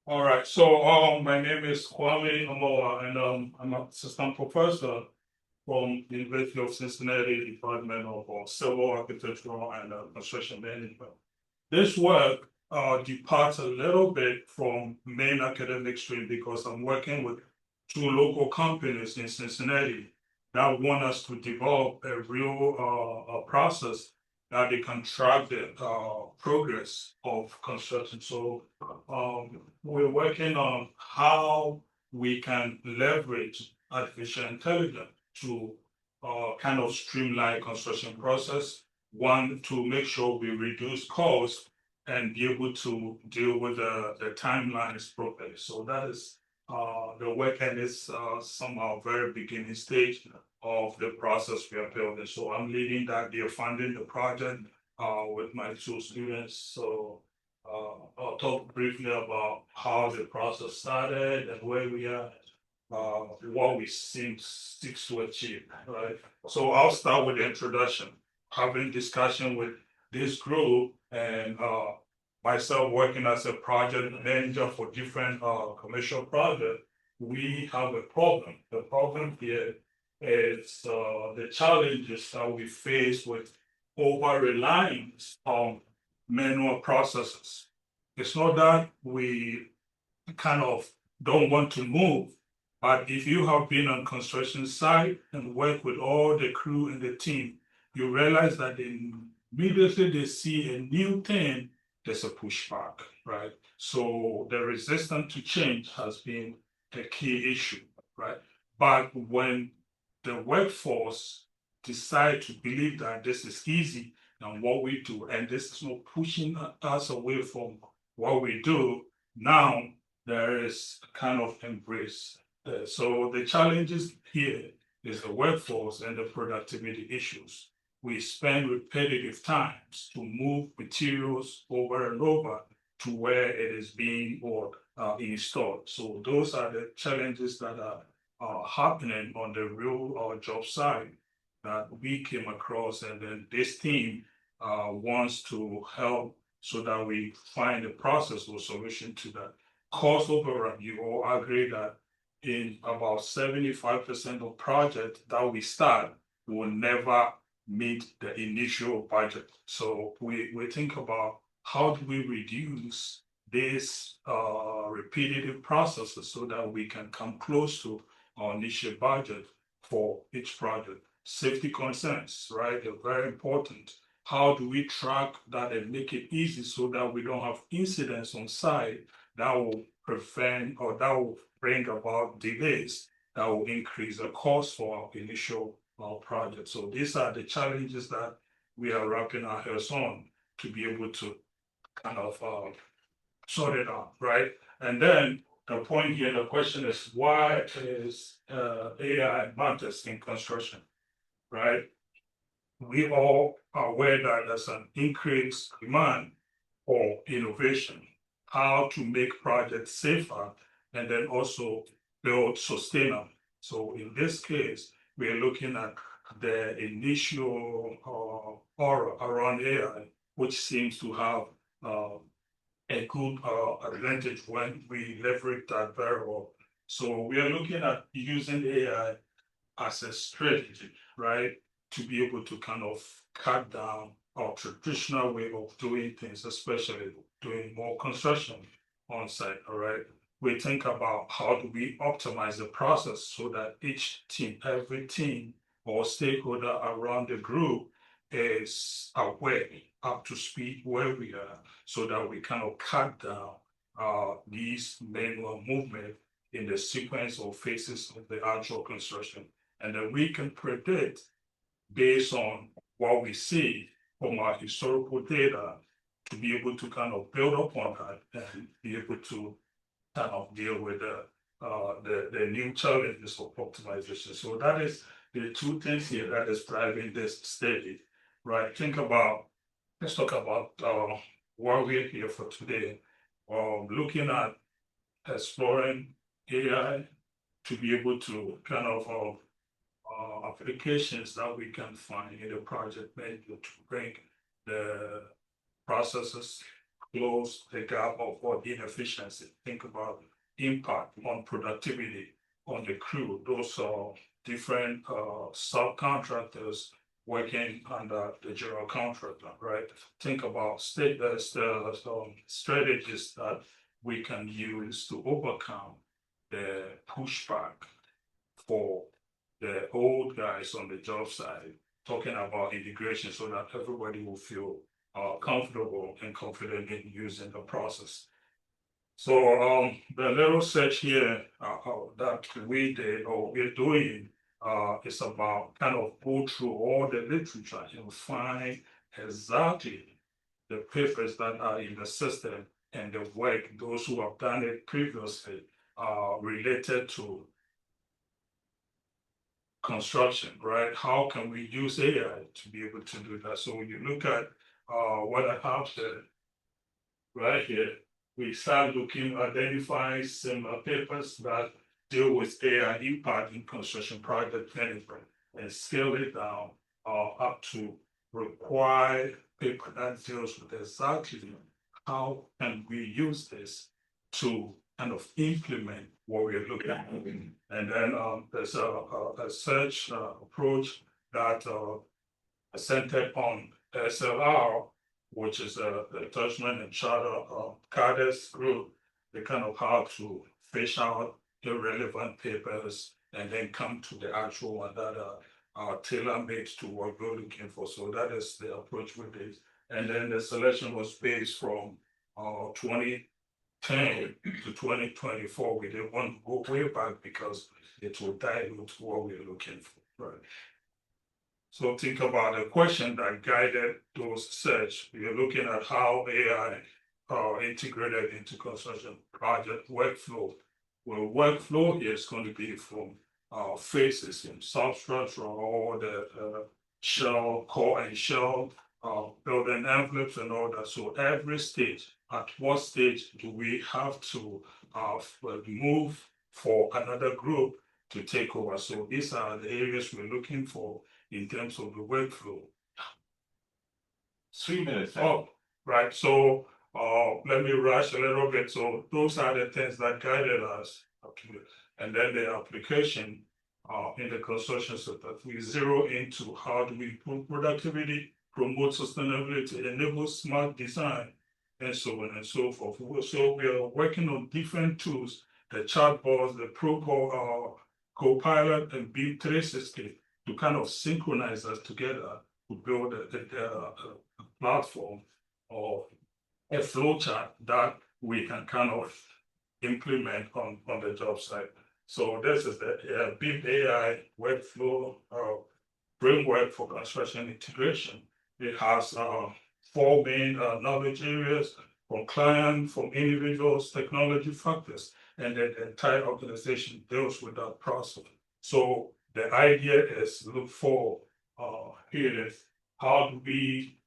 All right. So, my name is Kwame Amoah, and I'm an assistant professor from the University of Cincinnati Department of Civil Architectural and Construction Management. This work departs a little bit from main academic stream because I'm working with two local companies in Cincinnati that want us to develop a real a process that they can track the progress of construction. So we're working on how we can leverage artificial intelligence to kind of streamline construction process. One, to make sure we reduce costs and be able to deal with the timelines properly. So that is the work, and it's somehow very beginning stage of the process we are building. So I'm leading that. They're funding the project with my two students. So I'll talk briefly about how the process started and where we are, what we seek to achieve, right? So I'll start with the introduction, having discussion with this group and myself working as a project manager for different commercial projects. We have a problem. The problem here is the challenges that we face with over reliance on manual processes. It's not that we kind of don't want to move, but if you have been on construction site and work with all the crew and the team, you realize that immediately they see a new thing, there's a pushback, right? So the resistance to change has been a key issue, right? But when the workforce decide to believe that this is easy and what we do, and this is not pushing us away from what we do, now there is a kind of embrace. So the challenges here is the workforce and the productivity issues. We spend repetitive times to move materials over and over to where it is being or installed. So those are the challenges that are happening on the real job site that we came across, and then this team wants to help so that we find a process or solution to that. Cost overrun, you all agree that in about 75% of projects that we start will never meet the initial budget. So we think about how do we reduce this repetitive processes so that we can come close to our initial budget for each project. Safety concerns, right? They're very important. How do we track that and make it easy so that we don't have incidents on site that will prevent or that will bring about delays that will increase the cost for our initial project. So these are the challenges that we are wrapping our heads on to be able to kind of sort it out, right? And then the point here, the question is, why is AI matters in construction, right? We all are aware that there's an increased demand for innovation, how to make projects safer, and then also build sustainable. So in this case, we're looking at the initial aura around AI, which seems to have a good advantage when we leverage that very well. So we are looking at using AI as a strategy, right? To be able to kind of cut down our traditional way of doing things, especially doing more construction on site, all right? We think about how do we optimize the process so that each team, every team or stakeholder around the group is aware, up to speed where we are, so that we kind of cut down these manual movement in the sequence or phases of the actual construction. And then we can predict based on what we see from our historical data to be able to kind of build upon that and be able to kind of deal with the new challenges of optimization. So that is the two things here that is driving this study, right? Let's talk about why we're here for today. Looking at exploring AI to be able to kind of applications that we can find in the project management to bring the processes close the gap of what inefficiency. Think about impact on productivity on the crew. Those are different subcontractors working under the general contractor, right? Think about strategies that we can use to overcome the pushback for the old guys on the job site, talking about integration so that everybody will feel comfortable and confident in using the process. So the little search here that we did or we're doing is about kind of go through all the literature and find exactly the papers that are in the system and the work those who have done it previously related to construction, right? How can we use AI to be able to do that? So when you look at what I have there, right here, we start looking, identifying similar papers that deal with AI impact in construction project management and scale it down up to required paper that deals with exactly how can we use this to kind of implement what we're looking at. And then there's a search approach that centered on SLR, which is the Judgment and Charter Cadres group. They kind of how to fish out irrelevant papers and then come to the actual one that are tailor-made to what we're looking for. So that is the approach with this. And then the selection was based from 2010 to 2024. We didn't want to go way back because it will dilute what we're looking for. Right. So think about the question that guided those search. We're looking at how AI integrated into construction project workflow. Well, workflow is going to be from phases in substructure or the shell, core and shell, building envelopes and all that. So every stage, at what stage do we have to move for another group to take over? So these are the areas we're looking for in terms of the workflow. 3 minutes. Oh, right. So let me rush a little bit. So those are the things that guided us. Okay. And then the application in the construction sector, we zero into how do we improve productivity, promote sustainability, enable smart design, and so on and so forth. So we are working on different tools, the chatbots, the Copilot, and BIM 360 to kind of synchronize us together to build a platform or a flowchart that we can kind of implement on the job site. So this is the BIM AI workflow framework for construction integration. It has 4 main knowledge areas: from client, from individuals, technology factors, and then the entire organization deals with that process. So the idea is look for here is how do we,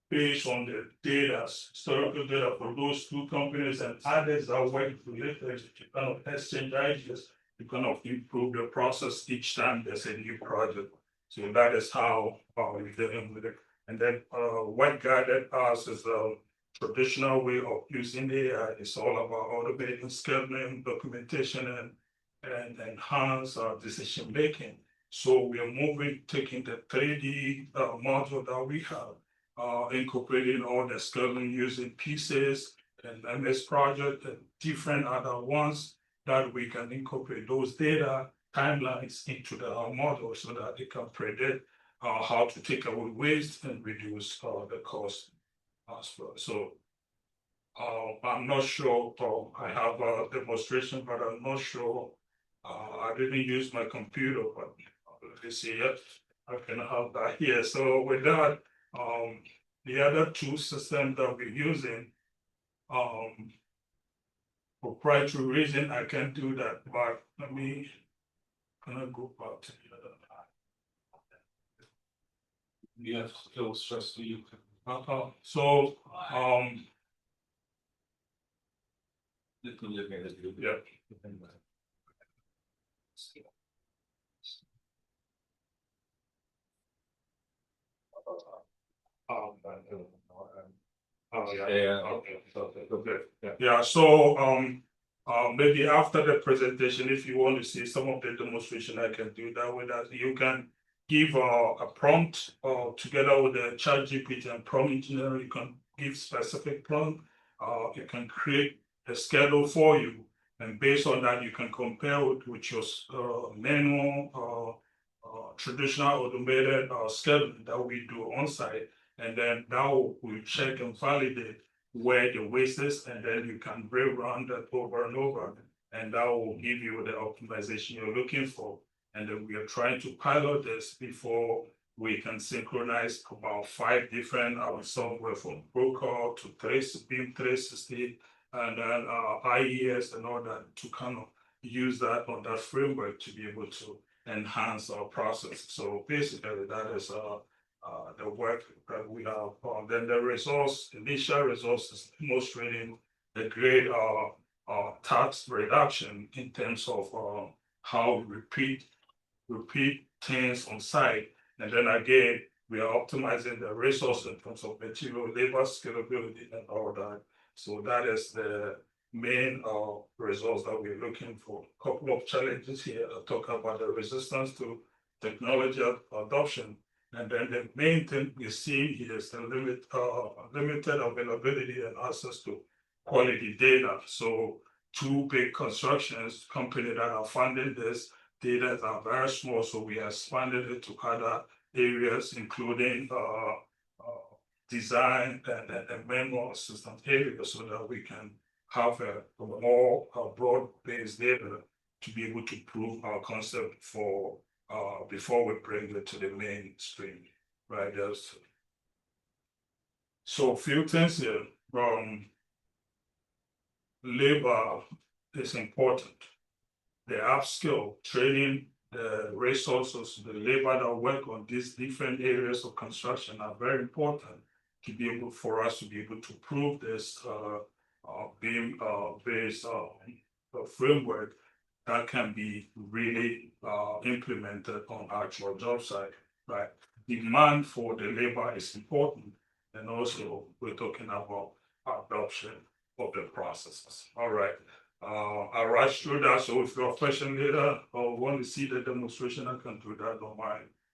based on the data, historical data for those 2 companies and others that work related to kind of exchange ideas to kind of improve the process each time there's a new project. So that is how we're dealing with it. And then what guided us is a traditional way of using AI. It's all about automating scheduling, documentation, and enhance our decision making. So we are moving, taking the 3D module that we have, incorporating all the scheduling using pieces and MS project and different other ones that we can incorporate those data timelines into the model so that it can predict how to take away waste and reduce the cost as well. So I'm not sure, I have a demonstration, but I'm not sure. I didn't use my computer, but let me see it. I can have that here. So with that, the other 2 systems that we're using, for proprietary reason, I can't do that, but let me kind of go back to the other. Yes, it was just you. So, yeah. Oh, yeah. Okay. Yeah. Yeah, so maybe after the presentation, if you want to see some of the demonstration, I can do that with that. You can give a prompt together with the chat GPT and prompt engineer, you can give specific prompt. You can create a schedule for you. And based on that, you can compare with your manual traditional automated schedule that we do on site. And then that will check and validate where the waste is, and then you can rerun that over and over, and that will give you the optimization you're looking for. And then we are trying to pilot this before we can synchronize about 5 different software from Broker to BIM 360 and then IES and all that to kind of use that on that framework to be able to enhance our process. So basically, that is the work that we have. Then the results, initial results, is demonstrating the great tax reduction in terms of how repeat things on site. And then again, we are optimizing the resource in terms of material, labor, scalability, and all that. So that is the main results that we're looking for. A couple of challenges here. I'll talk about the resistance to technology adoption. And then the main thing we're seeing here is the limited availability and access to quality data. So 2 big constructions companies that are funding this data are very small, so we expanded it to other areas, including design and manual assistance areas, so that we can have a more broad-based data to be able to prove our concept for before we bring it to the mainstream, right? So a few things here. Labor is important. The upskill, training, the resources, the labor that work on these different areas of construction are very important to be able for us to be able to prove this BIM based framework that can be really implemented on actual job site, right? Demand for the labor is important, and also we're talking about adoption of the processes. All right. I'll rush through that. So if you have a question later or want to see the demonstration, I can do that on my